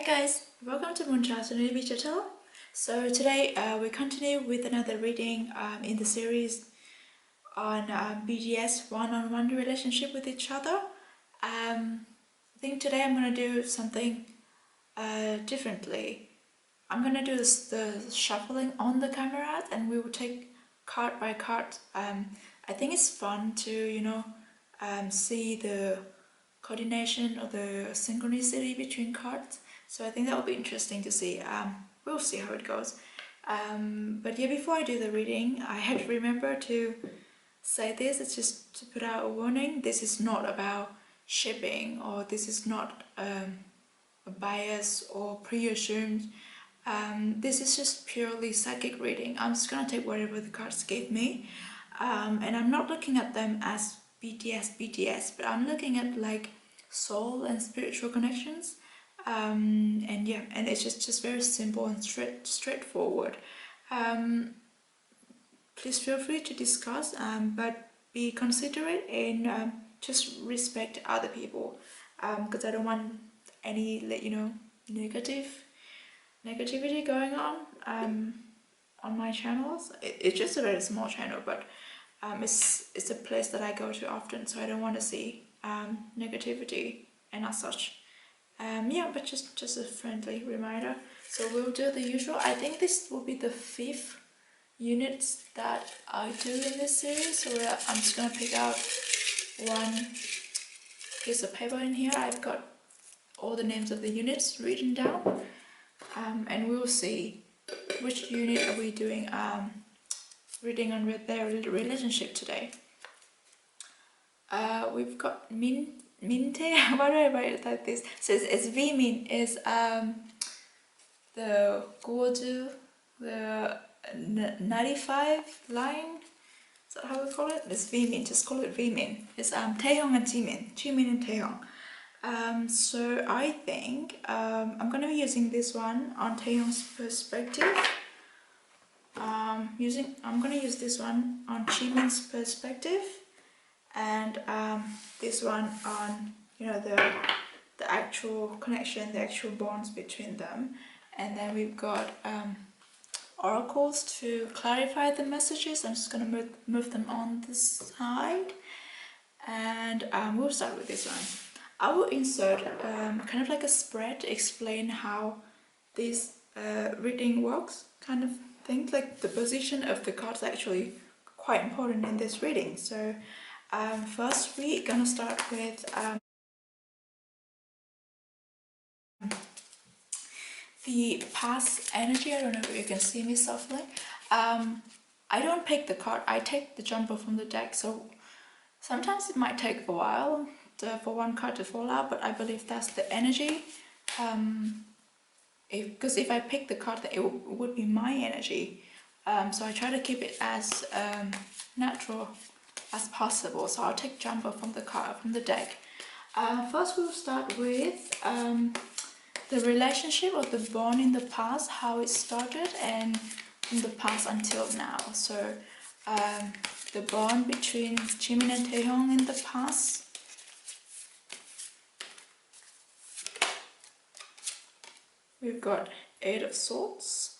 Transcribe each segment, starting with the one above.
Hi guys, welcome to MoonChild Serendipity Tarot. So today we continue with another reading in the series on BTS one-on-one relationship with each other. I think today I'm going to do something differently. I'm going to do the shuffling on the camera and we will take card by card. I think it's fun to, see the coordination or the synchronicity between cards. So I think that will be interesting to see. We'll see how it goes. But yeah, before I do the reading, I have to remember to say this. It's just to put out a warning. This is not about shipping, or this is not a bias or pre-assumed. This is just purely psychic reading. I'm just gonna take whatever the cards gave me, and I'm not looking at them as BTS, but I'm looking at like soul and spiritual connections. And yeah, and it's just very simple and straightforward. Please feel free to discuss, but be considerate and just respect other people, because I don't want any negativity going on my channels. It's just a very small channel, but it's a place that I go to often, so I don't want to see negativity and as such. Yeah, but just a friendly reminder. So we'll do the usual. I think this will be the 5th units that I do in this series, so I'm just gonna pick out one piece of paper in here. I've got all the names of the units written down, and we'll see which unit are we doing reading on with their relationship today. We've got Minte. Why do I write it like this? So it's Jimin is the Gordu, the 95 line. Is that how we call it? It's Jimin. Just call it Jimin. It's Taehyung and Jimin and Taehyung. So I think I'm gonna be using this one on Taehyung's perspective. I'm gonna use this one on Jimin's perspective, and this one on the actual connection, the actual bonds between them. And then we've got oracles to clarify the messages. I'm just gonna move them on the side, and we'll start with this one. I will insert kind of like a spread to explain how this reading works, kind of thing. Like the position of the cards actually quite important in this reading. So first we're gonna start with the past energy. I don't know if you can see me softly. I don't pick the card, I take the jumper from the deck, so sometimes it might take a while for one card to fall out, but I believe that's the energy. Because if I pick the card, it would be my energy. So I try to keep it as natural as possible. So I'll take jumper from the deck. First we'll start with the relationship or the bond in the past, how it started, and from the past until now. So the bond between Jimin and Taehyung in the past. We've got 8 of Swords.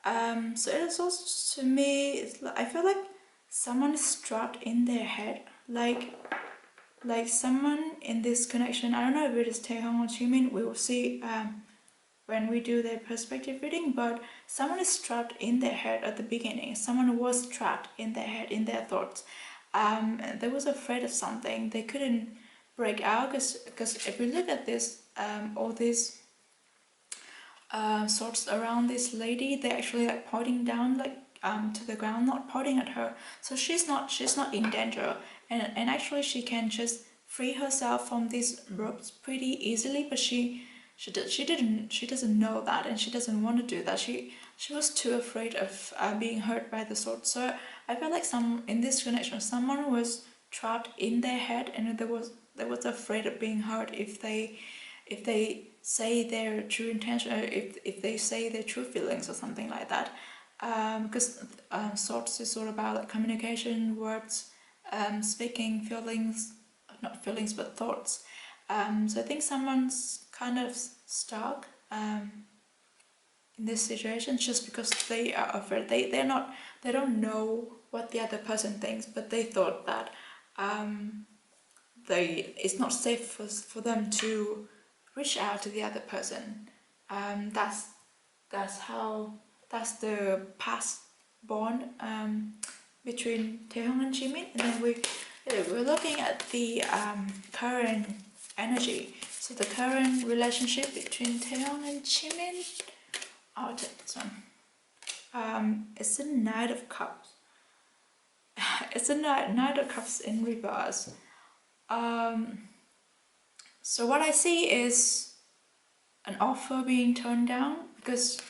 So 8 of Swords to me is, I feel like someone is trapped in their head, like someone in this connection. I don't know if it is Taehyung or Jimin. We will see when we do their perspective reading, but someone is trapped in their head at the beginning. Someone was trapped in their head, in their thoughts. They was afraid of something. They couldn't break out because if we look at this, all these swords around this lady, they're actually like pointing down, like to the ground, not pointing at her. So she's not in danger, and actually she can just free herself from these ropes pretty easily, but she doesn't know that, and she doesn't want to do that. She was too afraid of being hurt by the sword. So I feel like in this connection, someone was trapped in their head, and they was afraid of being hurt if they say their true intention, or if they say their true feelings or something like that. Because swords is all about like communication, words, speaking, feelings, not feelings but thoughts. So I think someone's kind of stuck in this situation, just because they are afraid. They don't know what the other person thinks, but they thought that it's not safe for them to reach out to the other person. That's the past bond between Taehyung and Jimin, and then we're looking at the current energy. So the current relationship between Taehyung and Jimin. I'll take this one. It's the Knight of Cups. It's the Knight of Cups in reverse. So what I see is an offer being turned down because,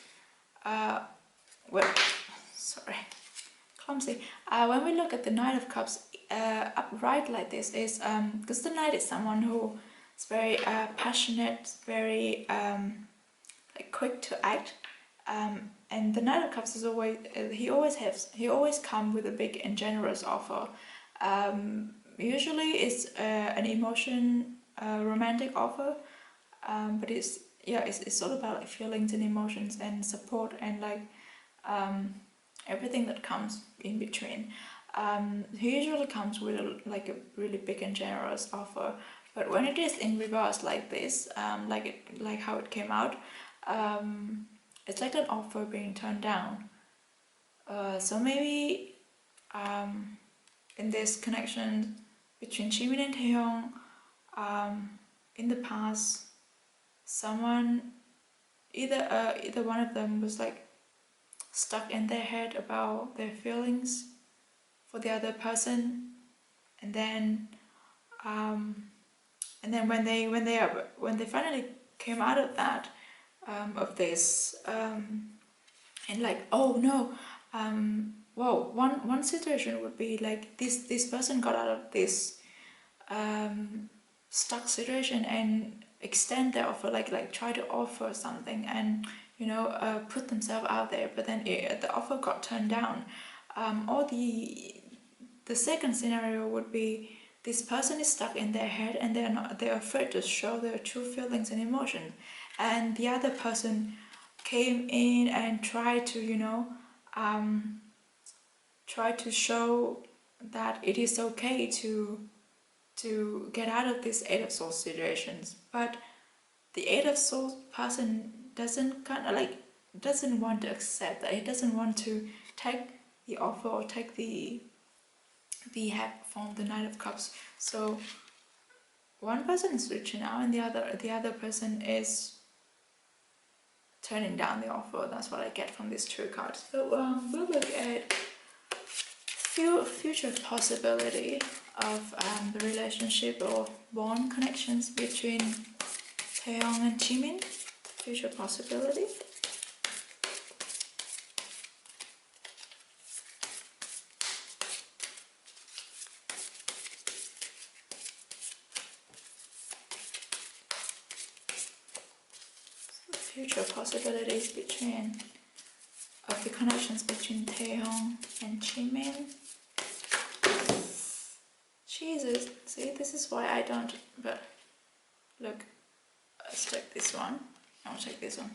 sorry, clumsy. When we look at the Knight of Cups upright like this, is because the Knight is someone who is very passionate, very like quick to act, and the Knight of Cups is always he always comes with a big and generous offer. Usually it's an romantic offer, but it's all about like feelings and emotions and support and like everything that comes in between. He usually comes with a really big and generous offer, but when it is in reverse like this, like how it came out, it's like an offer being turned down. So maybe in this connection between Jimin and Taehyung, in the past, someone, either one of them was like stuck in their head about their feelings for the other person, and then when they finally came out of that, of this, and like, oh no, well, one situation would be like this person got out of this stuck situation and extend their offer, like try to offer something and put themselves out there, but then the offer got turned down. Or the second scenario would be this person is stuck in their head and they're afraid to show their true feelings and emotions, and the other person came in and tried to try to show that it is okay to get out of this Eight of Swords situations, but the Eight of Swords person doesn't want to accept that. He doesn't want to take the offer or take the help from the Knight of Cups. So one person is reaching out and the other person is turning down the offer. That's what I get from these two cards. So we'll look at future possibility of the relationship or bond connections between Taehyung and Jimin. Future possibility. Future possibilities of the connections between Taehyung and Jimin. Jesus, see, this is why I don't, but look, let's take this one. I'll take this one.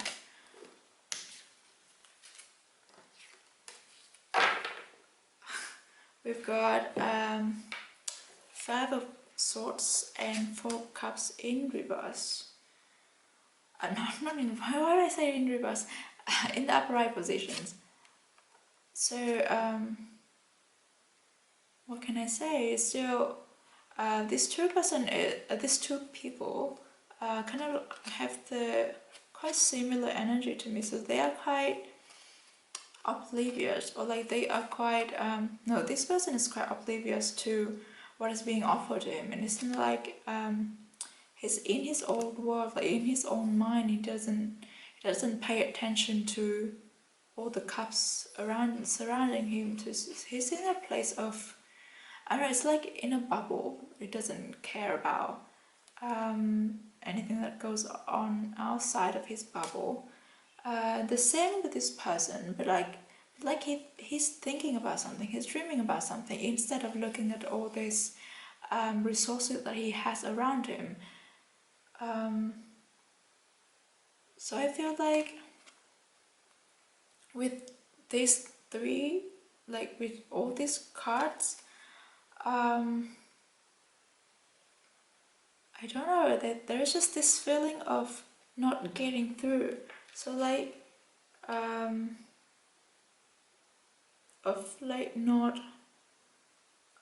We've got Five of Swords and Four of Cups in reverse. Not in, why do I say in reverse? In the upright positions. So what can I say? So these two people kind of have the quite similar energy to me. So they are quite oblivious, or like they are quite no, this person is quite oblivious to what is being offered to him, and it's not like he's in his own world, like in his own mind. He doesn't pay attention to all the cups surrounding him. He's in a place of, I don't know, it's like in a bubble. He doesn't care about anything that goes on outside of his bubble. The same with this person, but like he's thinking about something, he's dreaming about something, instead of looking at all these resources that he has around him. So I feel like with these three, like with all these cards, I don't know, that there's just this feeling of not getting through. So like of like not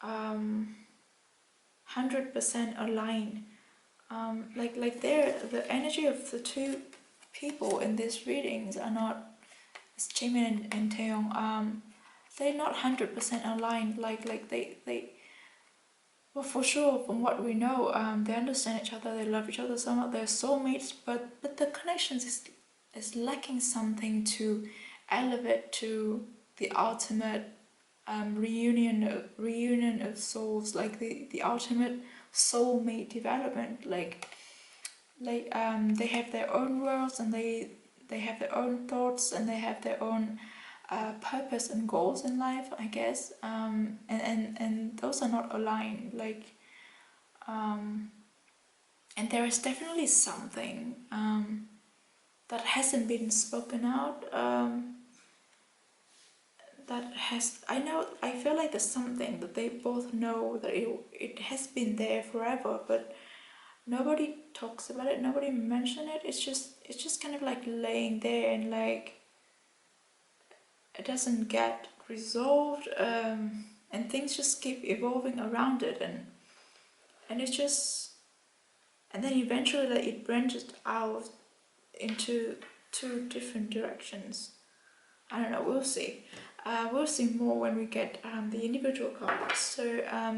100% aligned. Like the energy of the two people in these readings are not, it's Jimin and Taeyong, they're not 100% aligned. Like they well, for sure, from what we know, they understand each other, they love each other so much, they're soulmates, but the connections is lacking something to elevate to the ultimate reunion of souls, like the ultimate soulmate development. Like they have their own worlds, and they have their own thoughts, and they have their own purpose and goals in life, I guess, and those are not aligned. Like and there is definitely something that hasn't been spoken out, that has, I feel like there's something that they both know, that it has been there forever, but nobody talks about it, nobody mentions it. It's just kind of like laying there, and like it doesn't get resolved, and things just keep evolving around it, and it's just, and then eventually like it branches out into two different directions. I don't know, we'll see. We'll see more when we get the individual cards. So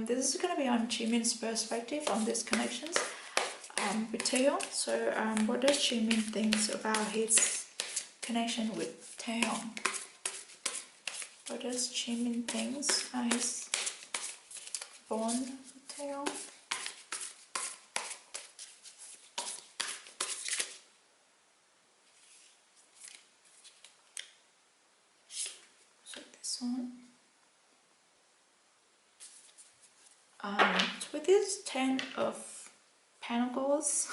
this is going to be on Jimin's perspective on these connections with Taeyong. So what does Jimin think about his connection with Taeyong? What does Jimin think about his bond with Taeyong? So this one. With this 10 of Pentacles,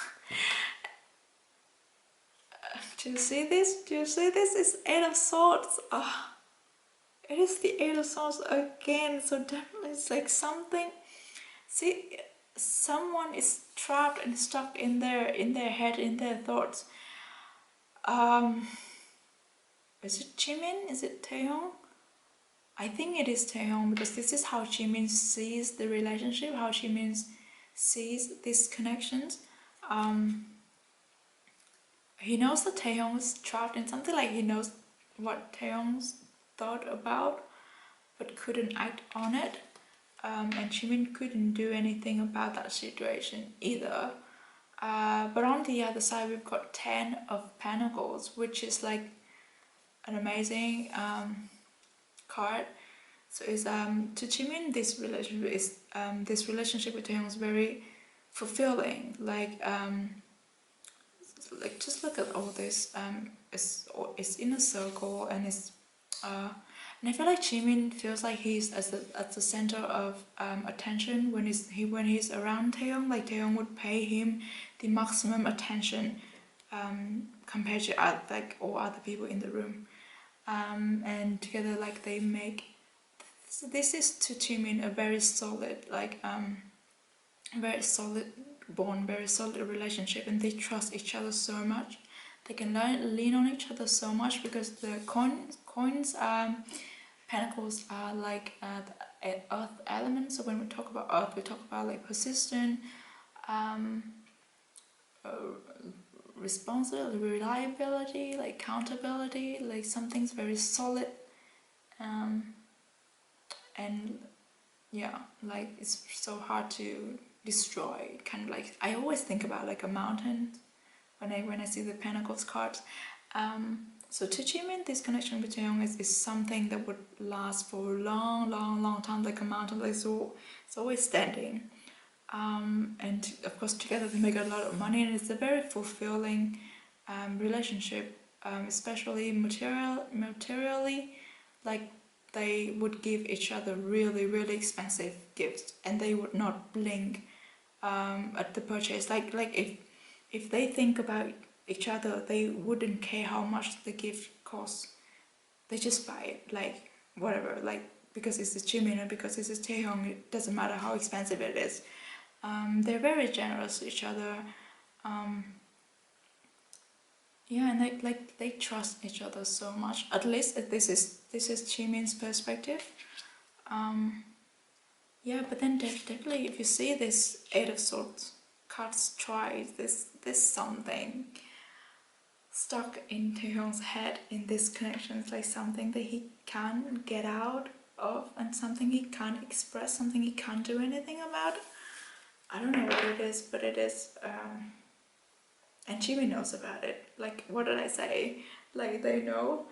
do you see this? Do you see this? It's 8 of Swords. It is the 8 of Swords again. So definitely it's like something. See, someone is trapped and stuck in their head, in their thoughts. Is it Jimin? Is it Taeyong? I think it is Taeyong, because this is how Jimin sees the relationship, how Jimin sees these connections. He knows that Taeyong is trapped in something, like he knows what Taeyong's thought about, but couldn't act on it. And Jimin couldn't do anything about that situation either. But on the other side, we've got 10 of Pentacles, which is like an amazing card. So it's to Jimin, this relationship with Taeyong is very fulfilling. Like just look at all this. It's in a circle, and it's and I feel like Jimin feels like he's at the center of attention when he's around Taeyong. Like Taeyong would pay him the maximum attention compared to like all other people in the room. And together, like they make. So this is to Jimin a very solid, like very solid bond, very solid relationship, and they trust each other so much. They can lean on each other so much, because the coins pentacles are like the earth element. So when we talk about earth, we talk about like persistent, responsibility, reliability, like accountability, like something's very solid, and yeah, like it's so hard to destroy. Kind of like, I always think about like a mountain when I see the Pentacles cards. So to Jimin, this connection with Taeyong is something that would last for a long time, like a mountain, like so it's always standing. And of course together they make a lot of money, and it's a very fulfilling relationship, especially materially. Like they would give each other really expensive gifts, and they would not blink at the purchase. Like if they think about each other, they wouldn't care how much the gift costs. They just buy it, like whatever, like because it's a Jimin and because it's a Taehyung, it doesn't matter how expensive it is. They're very generous to each other. Yeah, and they trust each other so much. At least this is Jimin's perspective. Yeah, but then definitely if you see this Eight of Swords cards twice, this something stuck in Taehyung's head in this connection. It's like something that he can't get out of and something he can't express, something he can't do anything about. I don't know what it is, but it is, and Jimmy knows about it. Like, what did I say? Like, they know,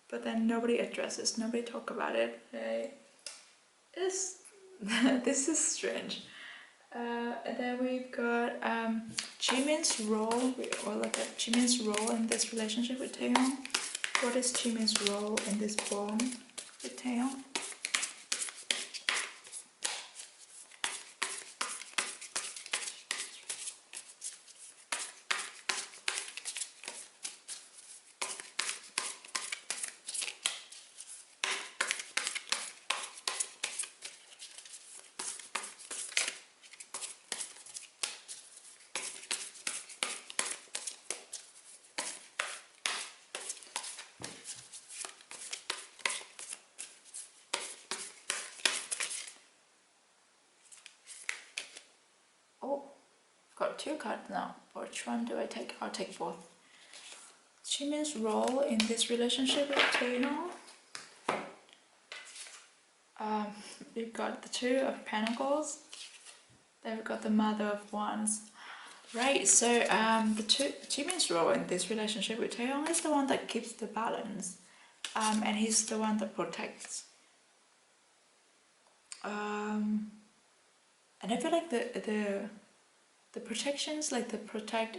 but then nobody addresses, nobody talk about it. It's this is strange. And then we've got Jimin's role, or like Jimin's role in this relationship with Taehyung. What is Jimin's role in this bond with Taehyung? Oh, I've got two cards now. Which one do I take? I'll take both. Jimin's role in this relationship with Taehyung. We've got the Two of Pentacles. Then we've got the Mother of Wands. Right, so Jimin's role in this relationship with Taehyung is the one that keeps the balance, and he's the one that protects. And I feel like the protections, like the protect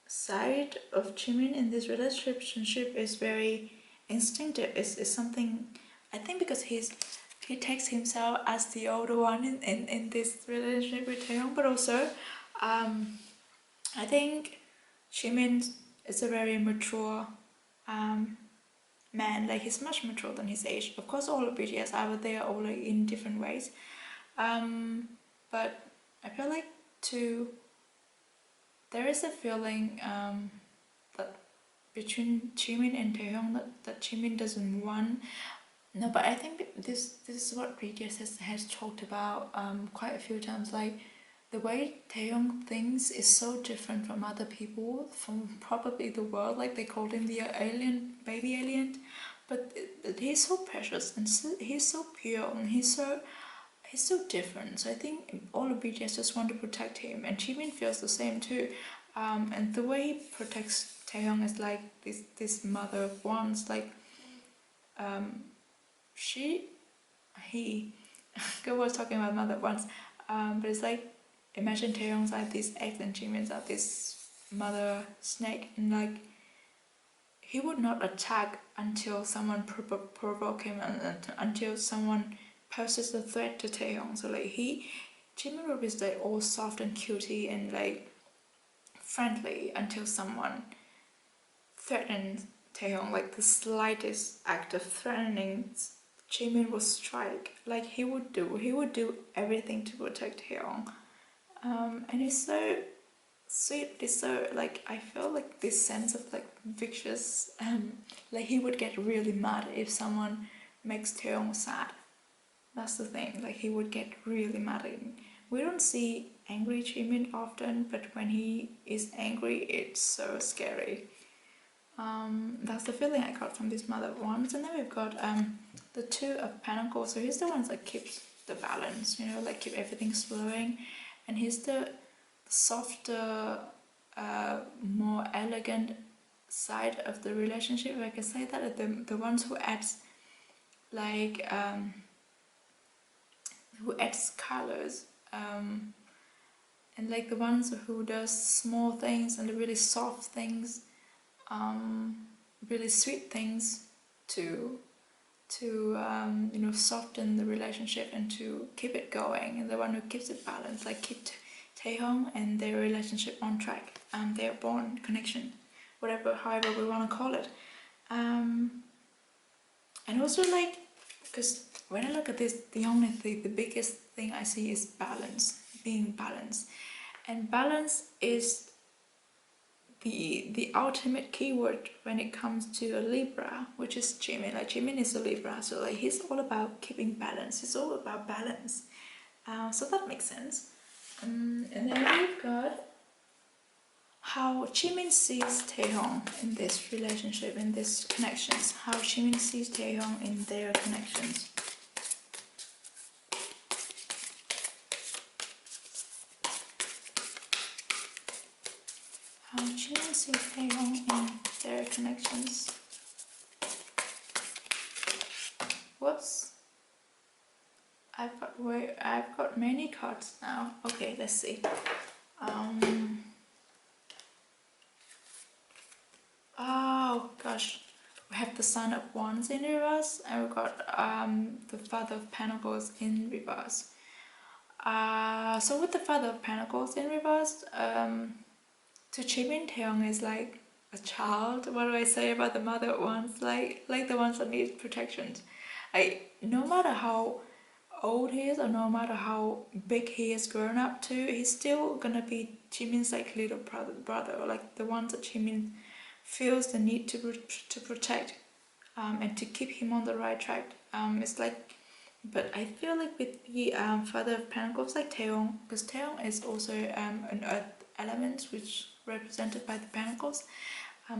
side of Jimin in this relationship is very instinctive. Is something, I think, because he takes himself as the older one in this relationship with Taehyung, but also I think Jimin is a very mature man. Like, he's much mature than his age. Of course, all of BTS are, but they are all like, in different ways. But I feel like there is a feeling that between Jimin and Taehyung that Jimin doesn't want. No, but I think this is what BTS has talked about quite a few times. Like, the way Taehyung thinks is so different from other people, from probably the world. Like, they called him the alien, baby alien, but he's so precious and he's so pure and he's so different. So I think all of BTS just want to protect him, and Jimin feels the same too. And the way he protects Taehyung is like this Mother of Wands. Like, he was talking about Mother of Wands, but it's like, imagine Taehyung's like this egg and Jimin's like this mother snake, and like, he would not attack until someone provoke him and until someone poses a threat to Taehyung. So like, Jimin will be like all soft and cutie and like friendly until someone threatens Taehyung. Like, the slightest act of threatening, Jimin will strike. Like, he would do everything to protect Taehyung. And he's so sweet. He's so, like, I feel like this sense of like vicious. Like, he would get really mad if someone makes Taehyung sad. That's the thing. Like, he would get really mad. We don't see angry Jimin often, but when he is angry, it's so scary. That's the feeling I got from this Mother of Wands. And then we've got the Two of Pentacles. So he's the one that keeps the balance, like keep everything flowing, and he's the softer, more elegant side of the relationship, if I can say that. The ones who adds like colors, and like the ones who does small things and the really soft things, really sweet things to soften the relationship and to keep it going, and the one who keeps it balanced, like keep Taehyung and their relationship on track, their bond connection, however we want to call it. And also like, because when I look at this, the biggest thing I see is balance, being balanced. And balance is the ultimate keyword when it comes to a Libra, which is Jimin. Like Jimin is a Libra, so like he's all about keeping balance. It's all about balance. So that makes sense. And then we've got how Jimin sees Taehyung in this relationship, in these connections. How Jimin sees Taehyung in their connections. How Jimin sees Taehyung in their connections. Whoops. I've got many cards now. Okay, let's see. Oh gosh, we have the Sun of Wands in reverse, and we've got the Father of Pentacles in reverse. So with the Father of Pentacles in reverse, to Jimin, Taehyung is like a child. What do I say about the Mother of Wands? Like the ones that need protection. No matter how old he is, or no matter how big he is grown up to, he's still gonna be Jimin's like little brother, or like the ones that Jimin feels the need to protect, and to keep him on the right track. It's like, but I feel like with the Father of Pentacles, like Taehyung, because Taehyung is also an earth element, which represented by the Pentacles.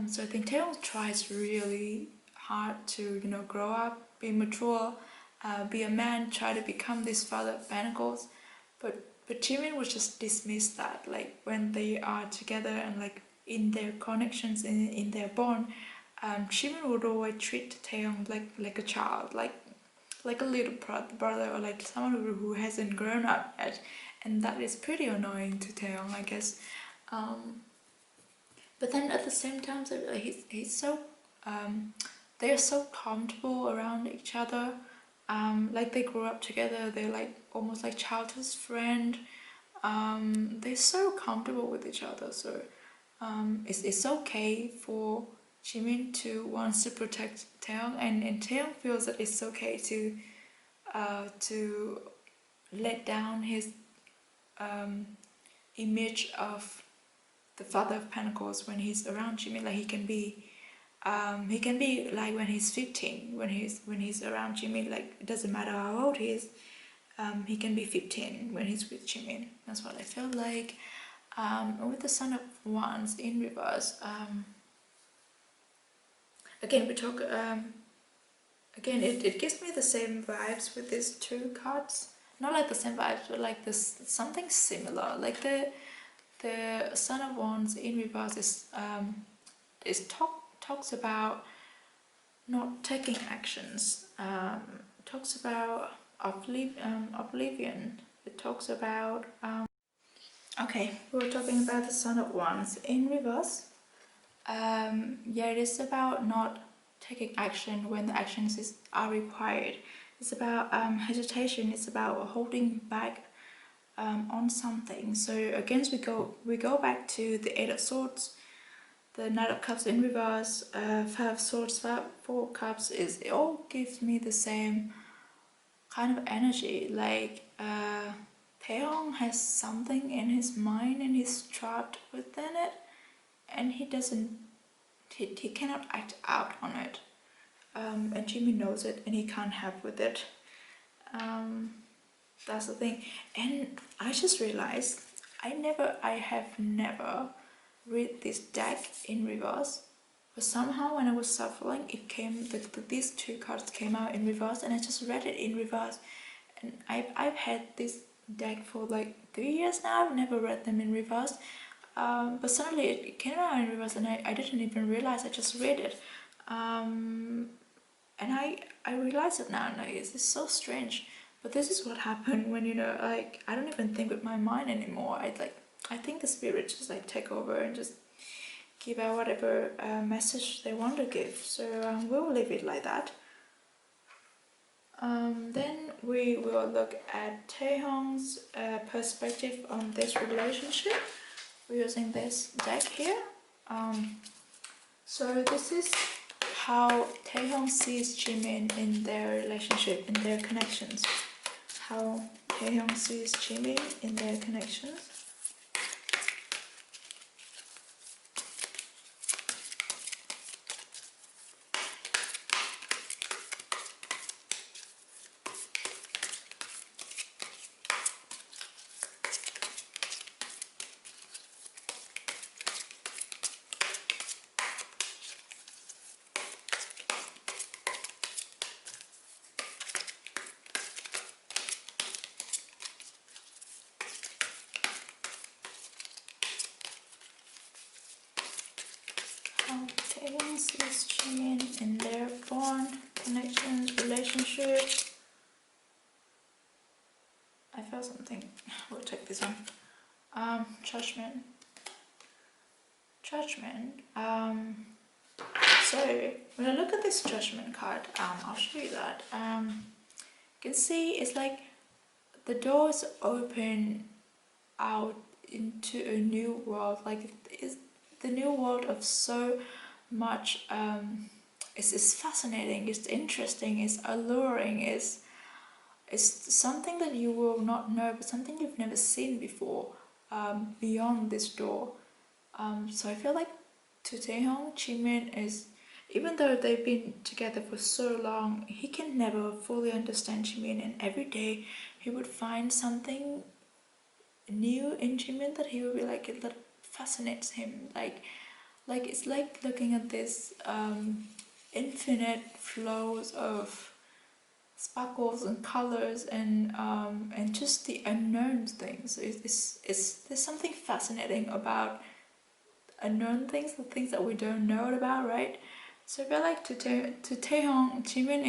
So I think Taehyung tries really hard to, grow up, be mature, be a man, try to become this Father of Pentacles. But Jimin would just dismiss that, like when they are together and like in their connections, in their bond, Jimin would always treat Taehyung like a child, like a little brother, or like someone who hasn't grown up yet, and that is pretty annoying to Taehyung, I guess. But then at the same time, so he's so they're so comfortable around each other. Like they grew up together. They're like almost like childhood friend. They're so comfortable with each other. So it's okay for Jimin to wants to protect Taehyung, and Taehyung feels that it's okay to let down his image of the Father of Pentacles when he's around Jimin. Like he can be like when he's 15, when he's around Jimin. Like it doesn't matter how old he is. He can be 15 when he's with Jimin. That's what I feel like. With the Sun of Wands in reverse, again we talk. Again, it gives me the same vibes with these two cards. Not like the same vibes, but like this something similar. Like the Sun of Wands in reverse is talks about not taking actions. Talks about oblivion. It talks about okay, we were talking about the Sun of Wands in reverse. Yeah, it is about not taking action when the actions are required. It's about hesitation. It's about holding back on something. So again, we go back to the Eight of Swords, the Knight of Cups in reverse, Five of Swords, Four of Cups. It all gives me the same kind of energy. Like Taehyung has something in his mind and he's trapped within it, and he cannot act out on it, and Jimin knows it and he can't help with it. That's the thing. And I just realized I have never read this deck in reverse, but somehow when I was shuffling, it came these two cards came out in reverse, and I just read it in reverse. And I've had this deck for like 3 years now. I've never read them in reverse. But suddenly it came out in reverse, and I didn't even realize. I just read it, and I realize it now, and like it's so strange. But this is what happened when like I don't even think with my mind anymore. I think the spirit just like take over and just give out whatever message they want to give. So we'll leave it like that. Then we will look at Taehyung's perspective on this relationship. We're using this deck here. So this is how Taehyung sees Jimin in their relationship, in their connections. How Taehyung sees Jimin in their connections. How Taehyung sees Jimin in their bond, connections, relationship. I felt something. We'll take this one. Judgment. Judgment. So when I look at this judgment card, I'll show you that. You can see it's like the doors open out into a new world. Like it's the new world of so much. It's fascinating. It's interesting. It's alluring. It's something that you will not know, but something you've never seen before. Beyond this door. So I feel like to Taehyung, Jimin is, even though they've been together for so long, he can never fully understand Jimin, and every day he would find something new in Jimin that he would be like, that fascinates him. Like it's like looking at this infinite flows of sparkles and colors and just the unknown things. There's something fascinating about unknown things, the things that we don't know about, right? So I feel like to Taehyung, Jimin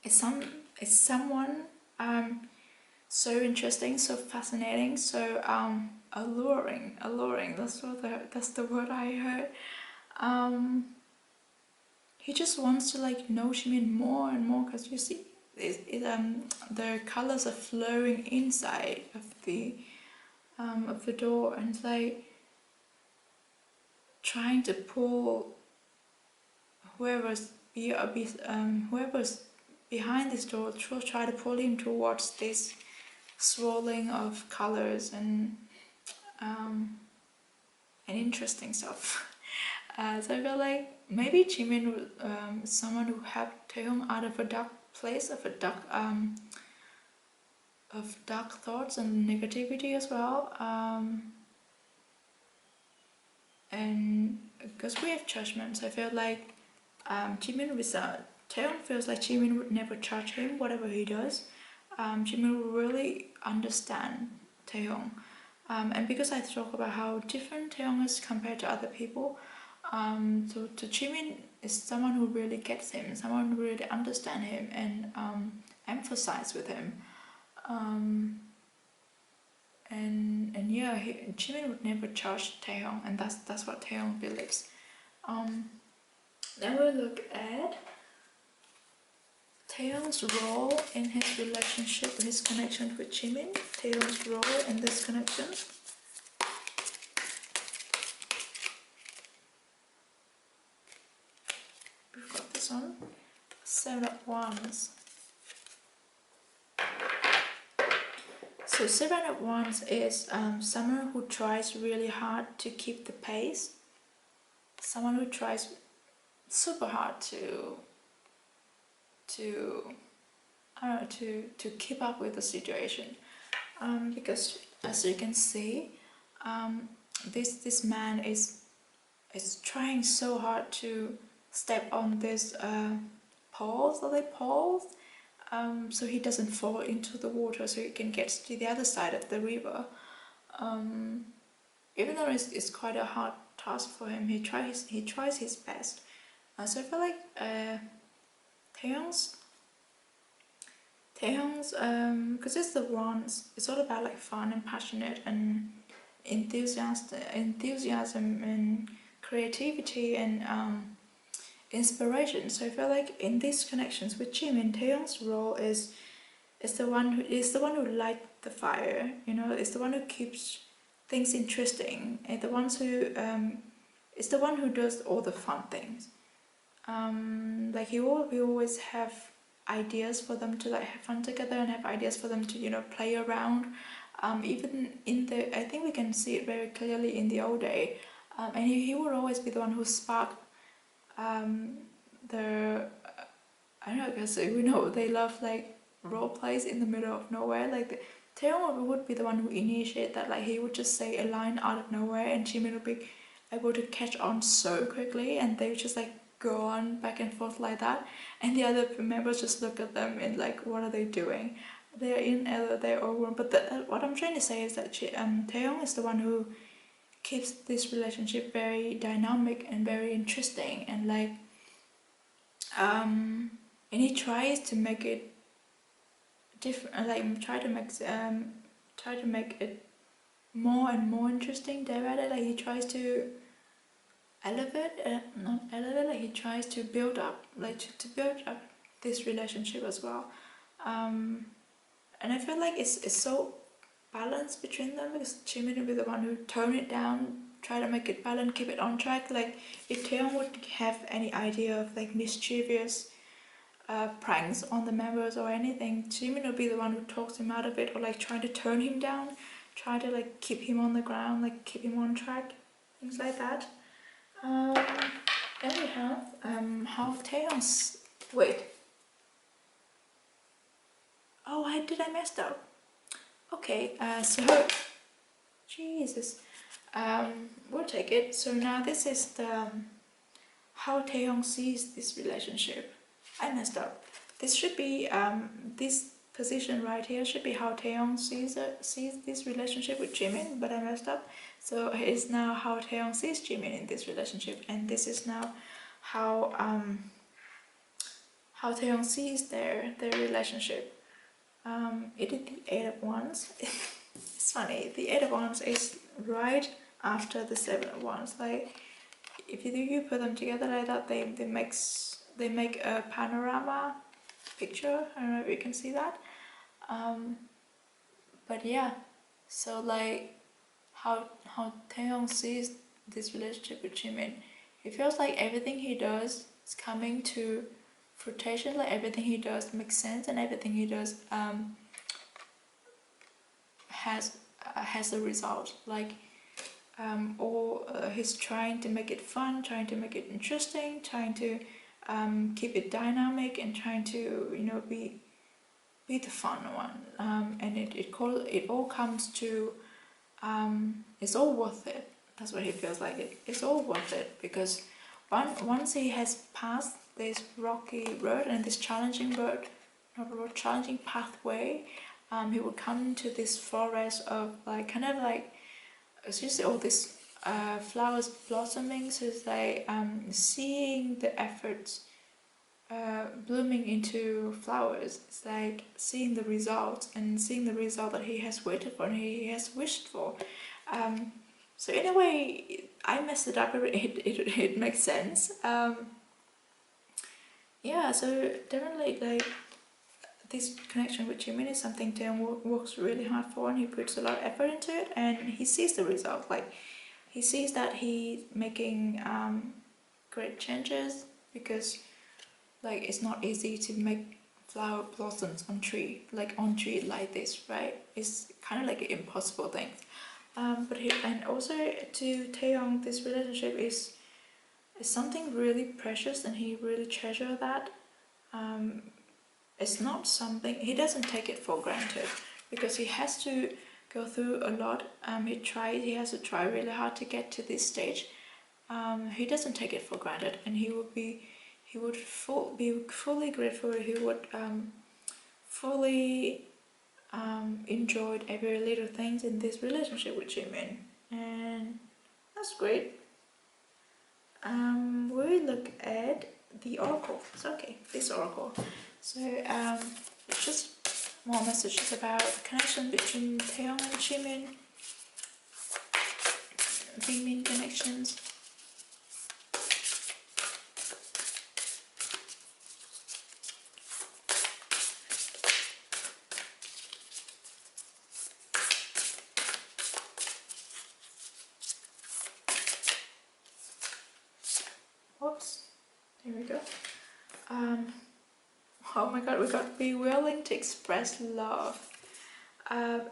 is someone so interesting, so fascinating, so alluring. That's the word I heard. He just wants to like know Jimin more and more, because you see, the colors are flowing inside of the door, and it's like trying to pull whoever's behind this door, try to pull him towards this swirling of colors and interesting stuff. So I feel like maybe Jimin is someone who helped Taehyung out of a dark place, of dark thoughts and negativity as well. And because we have judgments, I feel like Taehyung feels like Jimin would never judge him, whatever he does. Jimin will really understand Taehyung. And because I talk about how different Taehyung is compared to other people, so to Jimin is someone who really gets him, someone who really understands him and emphasize with him. And yeah, Jimin would never judge Taehyung, and that's what Taehyung believes. Then we'll look at Taehyung's role in his relationship, his connection with Jimin. Taehyung's role in this connection. We've got this one, 7 of Wands. So 7 of Wands is someone who tries really hard to keep the pace. Someone who tries super hard to keep up with the situation. Because as you can see, this man is trying so hard to step on this poles, are they poles? So he doesn't fall into the water, so he can get to the other side of the river. Even though it's quite a hard task for him, he tries his best. So I feel like Taehyung's because it's the Wands, it's all about like fun and passionate and enthusiasm and creativity and inspiration. So I feel like in these connections with Jimin, Taeyong's role is the one who lights the fire. You know, is the one who keeps things interesting, and the ones who is the one who does all the fun things. Like he always have ideas for them to like have fun together and have ideas for them to, you know, play around. Even in the, I think we can see it very clearly in the old day. And he will always be the one who sparked the, I don't know, because we know they love like role plays in the middle of nowhere. Like Taeyong would be the one who initiate that. Like he would just say a line out of nowhere, and Jimin would be able to catch on so quickly, and they would just like go on back and forth like that, and the other members just look at them and like, what are they doing? They're in their own room. But what I'm trying to say is that Taeyong is the one who keeps this relationship very dynamic and very interesting, and like and he tries to make it different, like try to make it more and more interesting day by day. Like he tries to not elevate, like he tries to build up, like to build up this relationship as well. And I feel like it's so balanced between them, because Jimin will be the one who tone it down, try to make it balanced, keep it on track. Like if Taeyong would have any idea of like mischievous pranks on the members or anything, Jimin will be the one who talks him out of it, or like trying to tone him down, try to like keep him on the ground, like keep him on track, things like that. Then we have how Taeyong's, wait, oh, I messed up. Okay, so Jesus, we'll take it. So now this is the how Taeyong sees this relationship. I messed up. This should be this position right here should be how Taeyong sees this relationship with Jimin, but I messed up. So it's now how Taeyong sees Jimin in this relationship, and this is now how Taeyong sees their relationship. It is the Eight of Wands. It's funny. The Eight of Wands is right after the Seven of Wands. Like if you put them together like that, they make a panorama picture. I don't know if you can see that. But yeah, so like how Taeyong sees this relationship with Jimin, it feels like everything he does is coming to fruition. Like everything he does makes sense, and everything he does has a result. Like he's trying to make it fun, trying to make it interesting, trying to keep it dynamic, and trying to, you know, be the fun one. And it all comes to it's all worth it. That's what he feels like. It's all worth it, because once he has passed this rocky road and this challenging challenging pathway, he will come to this forest of like kind of like, it's just all these flowers blossoming. So it's like seeing the efforts blooming into flowers. It's like seeing the result, and seeing the result that he has waited for and he has wished for. So in a way, I messed it up, but it makes sense. Yeah, so definitely like this connection with Jimin is something Taeyong works really hard for, and he puts a lot of effort into it, and he sees the result. Like he sees that he's making great changes, because like it's not easy to make flower blossoms on tree like this, right? It's kind of like an impossible thing. And also to Taeyong, this relationship is something really precious, and he really treasures that. It's not something, he doesn't take it for granted, because he has to go through a lot. He has to try really hard to get to this stage. He doesn't take it for granted, and he would be fully grateful. He would fully enjoyed every little things in this relationship with Jimin, and that's great. We look at the oracle. So okay, this oracle. So it's just more messages about the connection between Taeyong and Jimin, the main connections. Here we go. Oh my god, we got be willing to express love.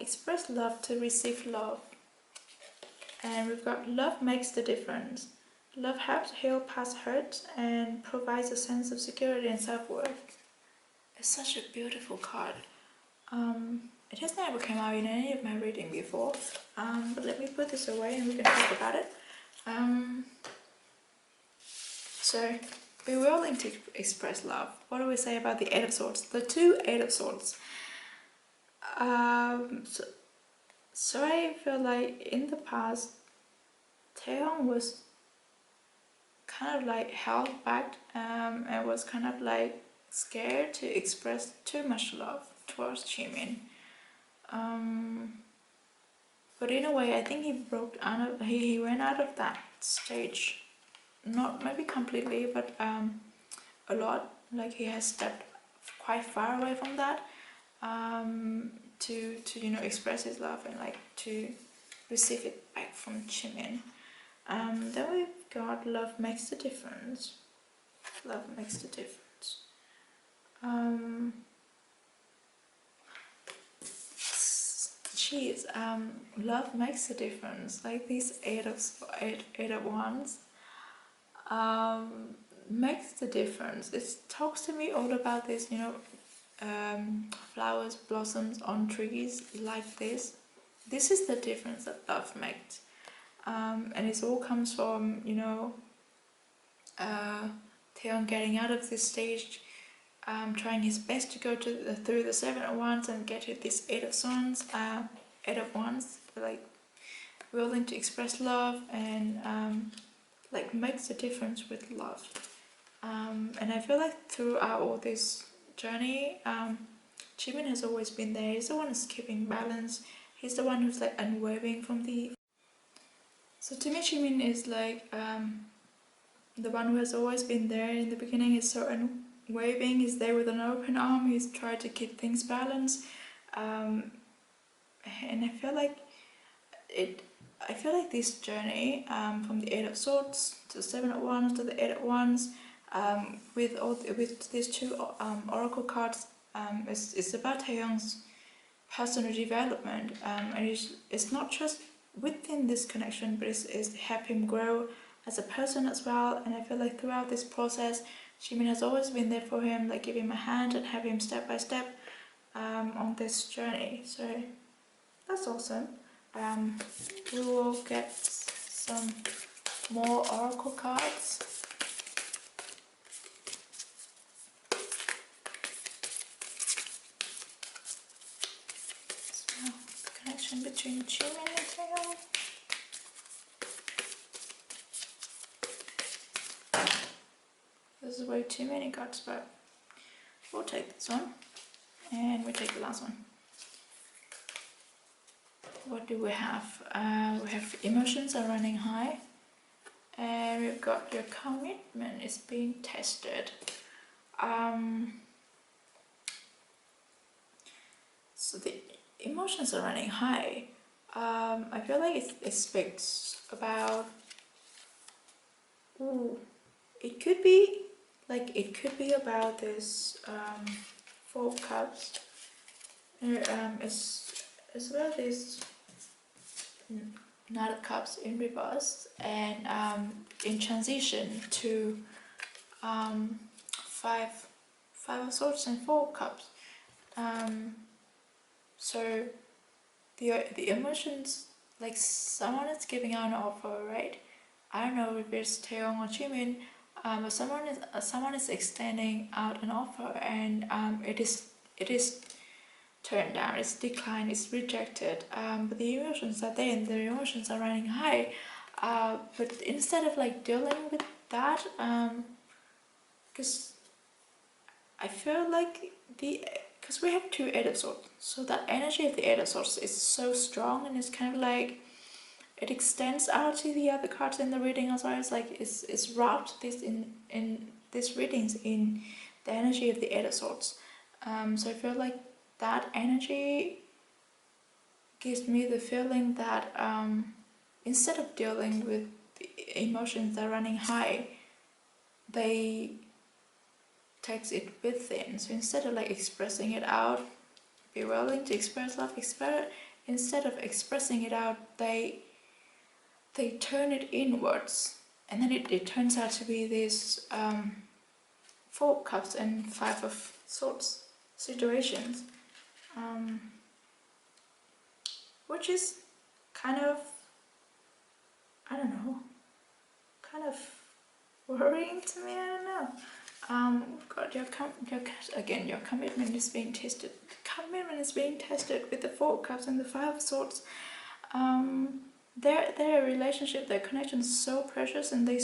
Express love to receive love. And we've got love makes the difference. Love helps heal past hurts and provides a sense of security and self-worth. It's such a beautiful card. It has never come out in any of my reading before. But let me put this away and we can talk about it. So, be willing to express love. What do we say about the Eight of Swords? The two Eight of Swords. So I feel like in the past, Taehyung was kind of like held back and was kind of like scared to express too much love towards Jimin. But in a way, I think he broke out of, he went out of that stage. Not maybe completely, but a lot. Like he has stepped quite far away from that to you know, express his love and like to receive it back from Jimin. Then we've got love makes the difference. Love makes the difference. Love makes a difference. Like these eight of wands makes the difference. It talks to me all about this, you know, flowers, blossoms on trees like this. This is the difference that love makes. And it all comes from, you know, Taehyung getting out of this stage, trying his best to go through the Seven of Wands and get to this Eight of Wands, like willing to express love and like makes a difference with love. And I feel like throughout all this journey, Jimin has always been there. He's the one who's keeping balance. He's the one who's like unwavering from the. So to me, Jimin is like the one who has always been there in the beginning. He's so unwavering. He's there with an open arm. He's tried to keep things balanced. And I feel like this journey from the Eight of Swords to the Seven of Wands to the Eight of Wands, with these two oracle cards, it's about Taehyung's personal development, and it's not just within this connection, but it's help him grow as a person as well. And I feel like throughout this process, Jimin has always been there for him, like give him a hand and have him step by step on this journey. So that's awesome. We will get some more oracle cards. So, the connection between Jimin and Taehyung. This is way too many cards, but we'll take this one and we'll take the last one. What do we have? We have emotions are running high, and we've got your commitment is being tested. So the emotions are running high. I feel like it speaks about. It could be about this Four of Cups. It's about this Knight of Cups in reverse and in transition to Five of Swords and Four of Cups. So the emotions, like someone is giving out an offer, right? I don't know if it's Taehyung or Jimin, but someone is extending out an offer, and it is turned down, it's declined, it's rejected. But the emotions are there, and the emotions are running high. But instead of like dealing with that, because I feel like because we have two Eight of Swords, so that energy of the Eight of Swords is so strong, and it's kind of like it extends out to the other cards in the reading as well. It's like it's wrapped this in these readings in the energy of the Eight of Swords. So I feel like that energy gives me the feeling that instead of dealing with the emotions that are running high, they takes it within. So instead of like expressing it out, be willing to express love, instead of expressing it out, they turn it inwards, and then it turns out to be this 4 cups and 5 of swords situations, which is kind of, I don't know, kind of worrying to me. I don't know. God, your commitment is being tested. Commitment is being tested with the 4 cups and the 5 of swords. Their relationship, their connection is so precious, and they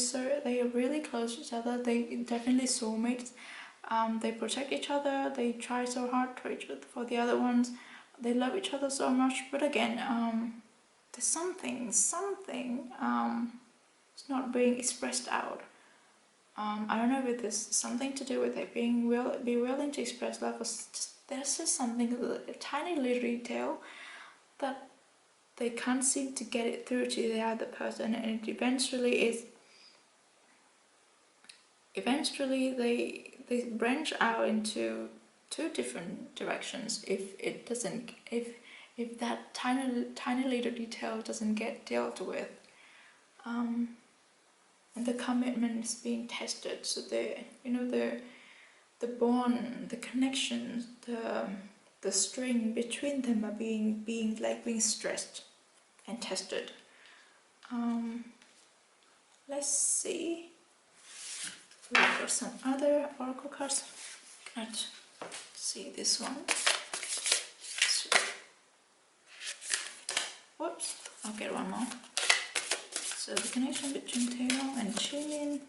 are really close to each other. They definitely soulmates. They protect each other. They try so hard for the other ones. They love each other so much. But again, there's something. It's not being expressed out. I don't know if there's something to do with it be willing to express love, or there's just something, a tiny little detail that they can't seem to get it through to the other person, and it eventually they branch out into 2 different directions if that tiny little detail doesn't get dealt with. And the commitment is being tested, so the bond, the connections, the string between them are being stressed and tested. Let's see. We've got some other oracle cards. Let's see this one. Whoops, I'll get one more. So the connection between Taeyong and Jimin.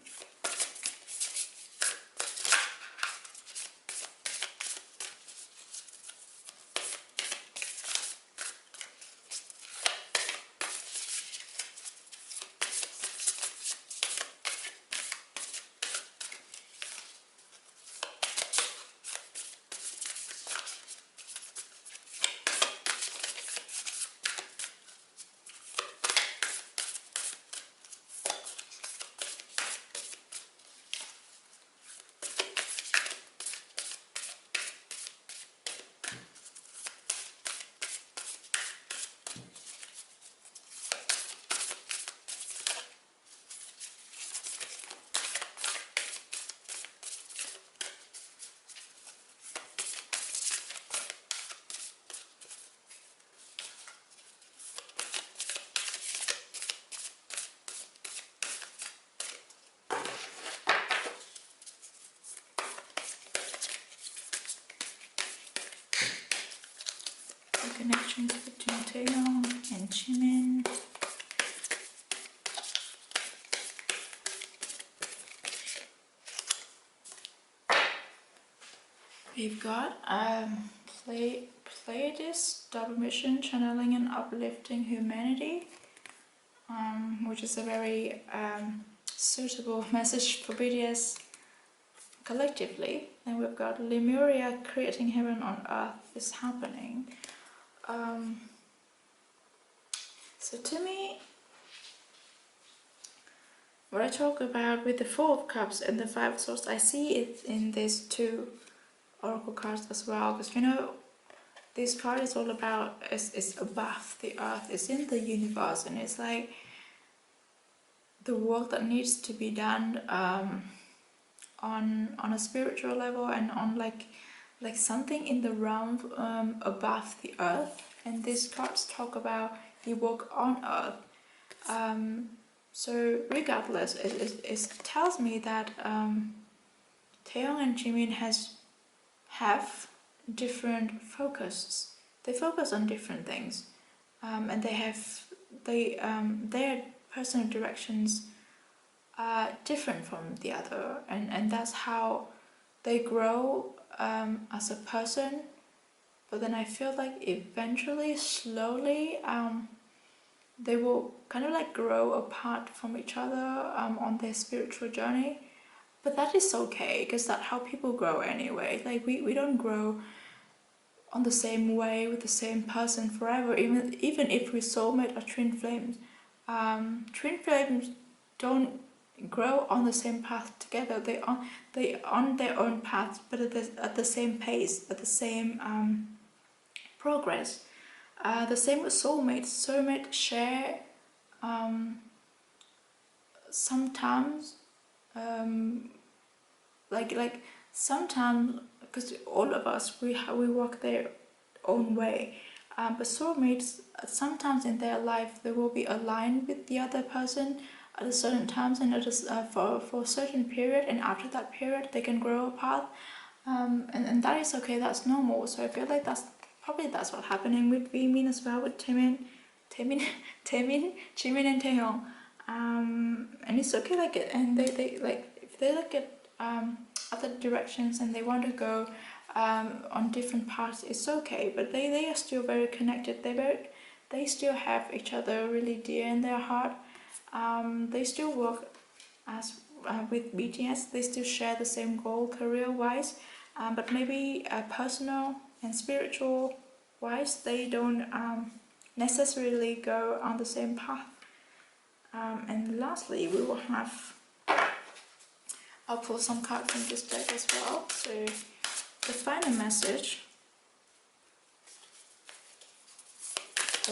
Connections between Taeyong and Jimin. We've got play this double mission, channeling and uplifting humanity, which is a very suitable message for BTS collectively. Then we've got Lemuria, creating heaven on earth is happening. So to me, what I talk about with the 4 of Cups and the 5 of Swords, I see it in these 2 oracle cards as well, because this card is all about is above the earth, it's in the universe, and it's like the work that needs to be done on a spiritual level, and on like something in the realm above the earth. And these cards talk about the work on earth. So regardless, it tells me that Taeyong and Jimin have different focuses. They focus on different things, and their personal directions are different from the other, and that's how they grow as a person. But then I feel like eventually, slowly, they will kind of like grow apart from each other on their spiritual journey. But that is okay, because that's how people grow anyway. Like we don't grow on the same way with the same person forever, even if we soulmate or twin flames. Twin flames don't grow on the same path together. They on their own path, but at the same pace, at the same progress. The same with soulmates. Soulmates share sometimes like sometimes, because all of us we walk their own way, but soulmates sometimes in their life they will be aligned with the other person at a certain times and for a certain period, and after that period they can grow apart, and that is okay, that's normal. So I feel like that's what's happening with Jimin as well, with Jimin and Taehyung, and it's okay, like it, and they like if they look at other directions and they want to go on different paths, it's okay, but they are still very connected. They still have each other really dear in their heart. They still work as with BTS. They still share the same goal career-wise, but maybe personal and spiritual wise they don't necessarily go on the same path. And lastly, we will have, I'll pull some cards from this deck as well. So the final message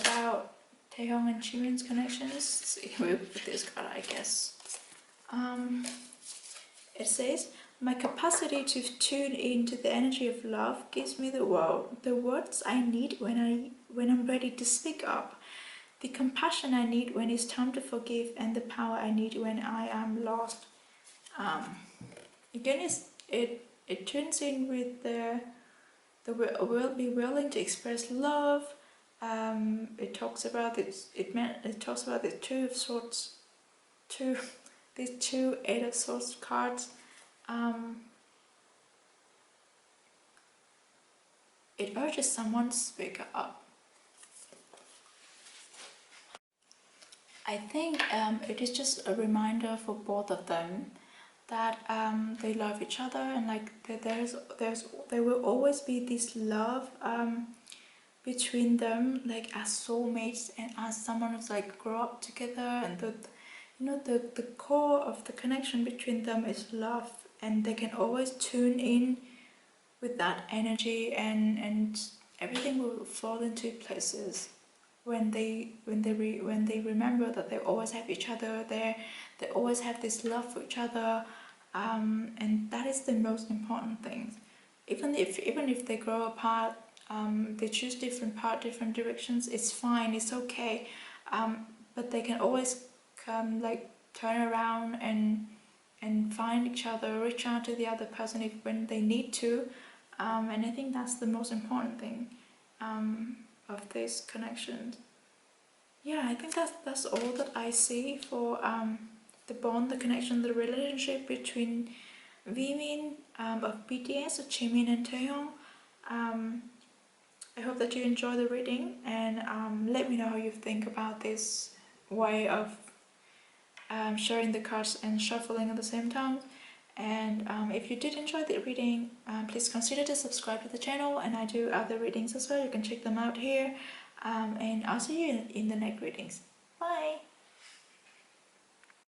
about Taehyung and Jimin's connections. We'll put this card, I guess. It says, my capacity to tune into the energy of love gives me the words I need when I'm ready to speak up, the compassion I need when it's time to forgive, and the power I need when I am lost. Again, it tunes in with the will be willing to express love. It talks about this. It talks about the Two of Swords, these two Eight of Swords cards. It urges someone to speak up. I think it is just a reminder for both of them that they love each other, and like there will always be this love between them, like as soulmates and as someone who's like grow up together, and the core of the connection between them is love, and they can always tune in with that energy, and everything will fall into places when they remember that they always have each other there. They always have this love for each other, and that is the most important thing. Even if they grow apart, they choose different directions, it's fine, it's okay, but they can always come, like, turn around and find each other, reach out to the other person when they need to, and I think that's the most important thing of this connection. Yeah, I think that's all that I see for the bond, the connection, the relationship between Jimin of BTS, Jimin and Taehyung. I hope that you enjoy the reading, and let me know how you think about this way of sharing the cards and shuffling at the same time. And if you did enjoy the reading, please consider to subscribe to the channel, and I do other readings as well. You can check them out here, and I'll see you in the next readings. Bye!